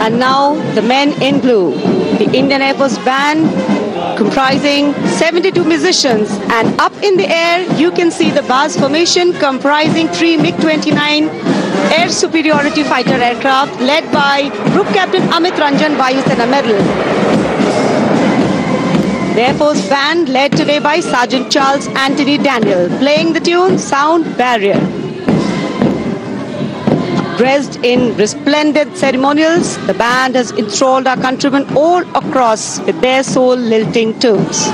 And now the men in blue, the Indian Air Force band comprising 72 musicians, and up in the air you can see the BAS formation comprising 3 MiG-29 air superiority fighter aircraft led by Group Captain Amit Ranjan, Vayu Sena Medal. The Air Force band led today by Sergeant Charles Anthony Daniel, playing the tune Sound Barrier. Dressed in resplendent ceremonials, the band has enthralled our countrymen all across with their soul-lilting tunes.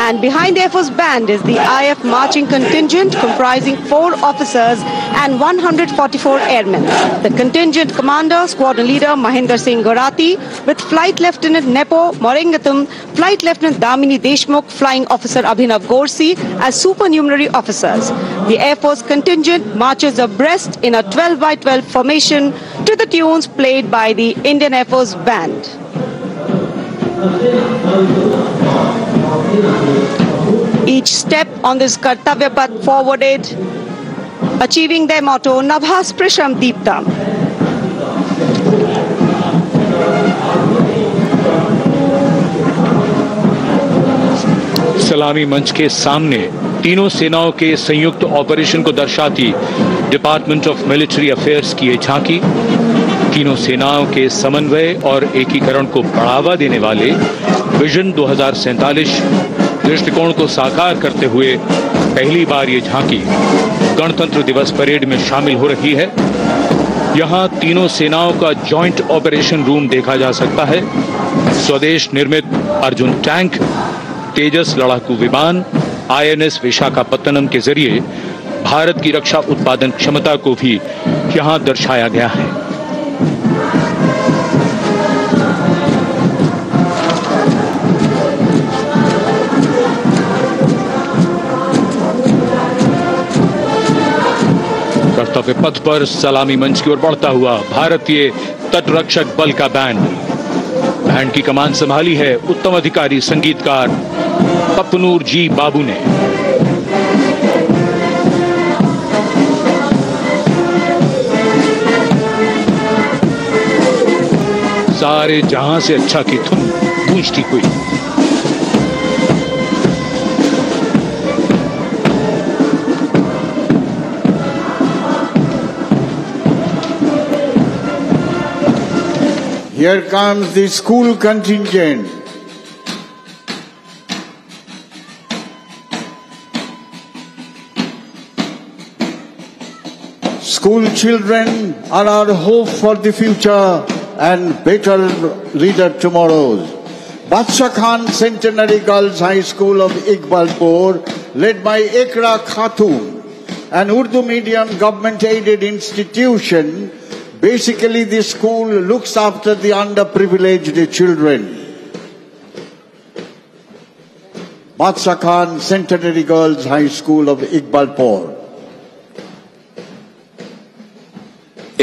And behind the Air Force band is the IF marching contingent comprising 4 officers and 144 airmen. The contingent commander, squadron leader Mahinder Singh Gorati, with Flight Lieutenant Nepo Moringatum, Flight Lieutenant Damini Deshmukh, Flying Officer Abhinav Gorsi as supernumerary officers. The Air Force contingent marches abreast in a 12-by-12 formation to the tunes played by the Indian Air Force band. Each step on this Kartavya Path forwarded, achieving their motto, Nabhas Prisham Deeptam. सलामी मंच के सामने तीनों सेनाओं के संयुक्त operation को दर्शाती डिपार्टमेंट ऑफ मिलिट्री अफेयर्स की ये झांकी तीनों सेनाओं के समन्वय और एकीकरण को बढ़ावा देने वाले विजन 2047 दृष्टिकोण को साकार करते हुए पहली बार ये झांकी गणतंत्र दिवस परेड में शामिल हो रही है। यहाँ तीनों सेनाओं का जॉइंट ऑपरेशन रूम देखा जा सकता है। स्वदेश निर्मित अर्जुन टैंक, तेजस लड़ाकू विमान, INS विशाखापत्तनम के जरिए भारत की रक्षा उत्पादन क्षमता को भी यहाँ दर्शाया गया है। कर्तव्य पथ पर सलामी मंच की ओर बढ़ता हुआ भारतीय तटरक्षक बल का बैंड की कमान संभाली है उत्तम अधिकारी संगीतकार पप्पनूर जी बाबू ने। सारे जहां से अच्छा की धुन गूंजती हुई। Here comes the school contingent. School children are our hope for the future and better leader tomorrows. Badshah Khan Centenary Girls High School of Iqbalpur, led by Ikra Khatun, an Urdu medium government-aided institution. Basically, the school looks after the underprivileged children. Badshah Khan Centenary Girls High School of Iqbalpur.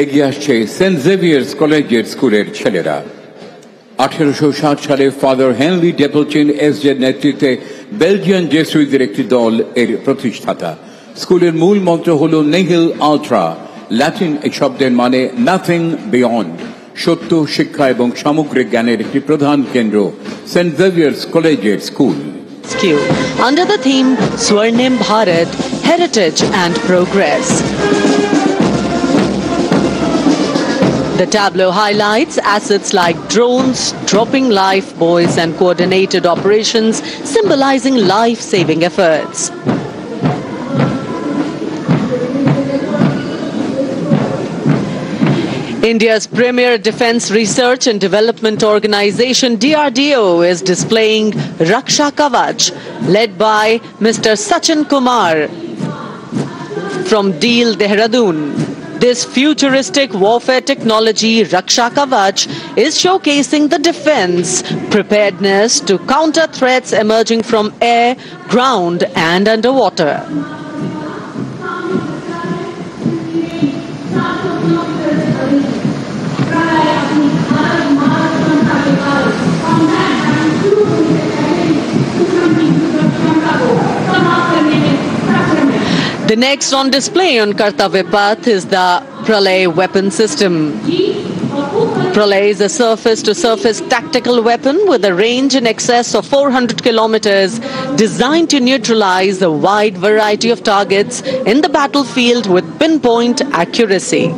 এগিয়ে আসছে Saint Xavier's কলেজের স্কুলের ছেলেরা। 1860 সালে father Henry ডেপলচিন এসজের নেতৃত্বে Belgian জেসুইটদের একটি দল এর প্রতিষ্ঠাতা। স্কুলের মূল মন্ত্র হল নিহিল আল্ট্রা, ল্যাটিন এই শব্দের মানে নাথিং বিয়ন্ড। সত্য, শিক্ষা এবং সামগ্রিক জ্ঞানের একটি প্রধান কেন্দ্র সেন্ট জেভিয়ার্স কলেজের school. Under the theme Swarnim Bharat, Heritage and Progress. The tableau highlights assets like drones, dropping lifebuoys and coordinated operations symbolizing life-saving efforts. India's premier defense research and development organization DRDO is displaying Raksha Kavach, led by Mr. Sachin Kumar from Deel, Dehradun. This futuristic warfare technology, Raksha Kavach, is showcasing the defense preparedness to counter threats emerging from air, ground and underwater. The next on display on Kartavya Path is the Pralay weapon system. Pralay is a surface-to-surface tactical weapon with a range in excess of 400 kilometers, designed to neutralize a wide variety of targets in the battlefield with pinpoint accuracy.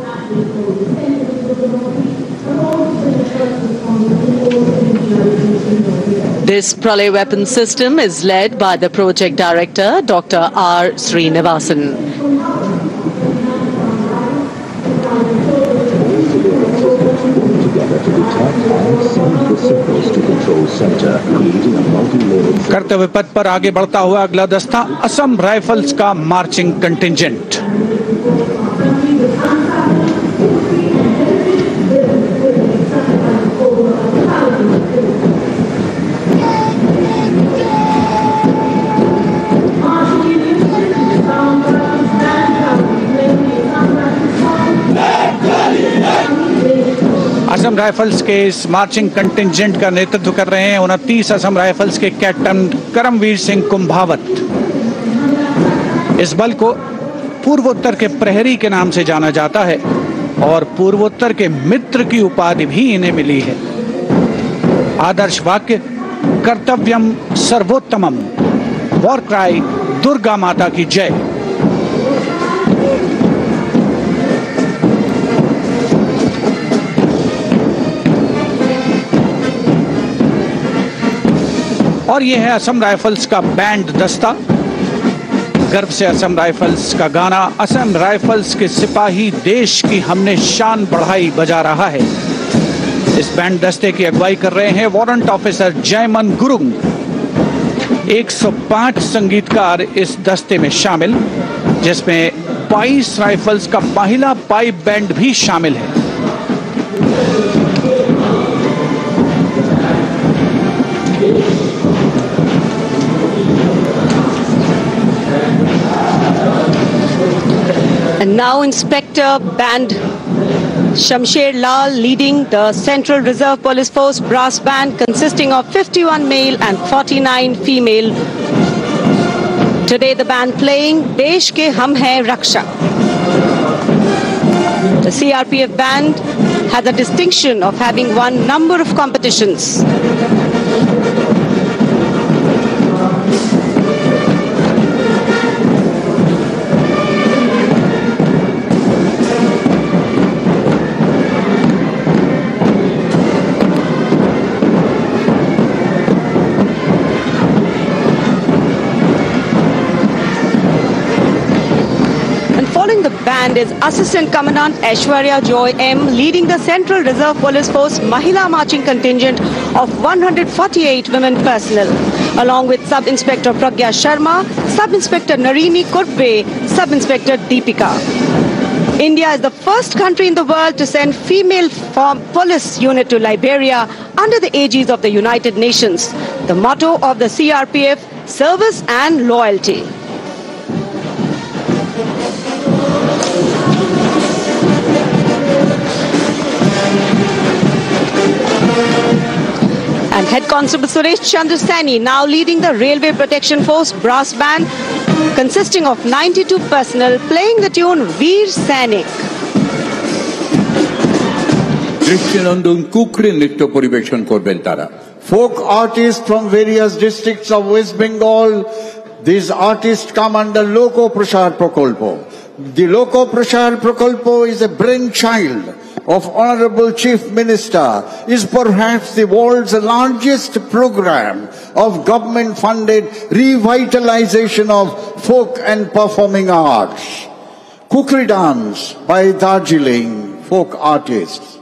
This Pralay weapon system is led by the project director, Dr. R. Srinivasan. कर्तव्य पथ पर आगे बढ़ता हुआ अगला दस्ता Assam rifles का marching contingent. Assam rifles के इस मार्चिंग कंटिंजेंट का नेतृत्व कर रहे हैं 29 असम राइफल्स के कैप्टन करमवीर सिंह कुंभावत। इस बल को पूर्वोत्तर के प्रहरी के नाम से जाना जाता है और पूर्वोत्तर के मित्र की उपाधि भी इन्हें मिली है। आदर्श वाक्य कर्तव्यम सर्वोत्तमम, वॉर क्राई दुर्गा माता की जय। और ये है असम राइफल्स का बैंड दस्ता। गर्व से असम राइफल्स का गाना असम राइफल्स के सिपाही देश की हमने शान बढ़ाई बजा रहा है। इस बैंड दस्ते की अगुवाई कर रहे हैं वारंट ऑफिसर जयमन गुरुंग। 105 संगीतकार इस दस्ते में शामिल, जिसमें 22 राइफल्स का महिला पाइप बैंड भी शामिल है। And now Inspector Band Shamsher Lal leading the Central Reserve Police Force brass band consisting of 51 male and 49 female. Today the band playing Desh Ke Hum Hai Rakshak. The CRPF band has a distinction of having won number of competitions. Band is Assistant Commandant Aishwarya Joy M leading the Central Reserve Police Force Mahila Marching Contingent of 148 women personnel, along with Sub-Inspector Pragya Sharma, Sub-Inspector Narini Kurpe, Sub-Inspector Deepika. India is the first country in the world to send female police unit to Liberia under the aegis of the United Nations. The motto of the CRPF, service and loyalty. And Head Constable Suresh Chandra Saini now leading the Railway Protection Force brass band consisting of 92 personnel playing the tune Veer Sainik. Krishnanandon Kukri Nitya Poribeshan korben tara. Folk artists from various districts of West Bengal. These artists come under Loko Prashar Prakolpo. The Loko Prashar Prakolpo is a brainchild of Honorable Chief Minister, is perhaps the world's largest program of government-funded revitalization of folk and performing arts. Kukri dance by Darjeeling folk artists.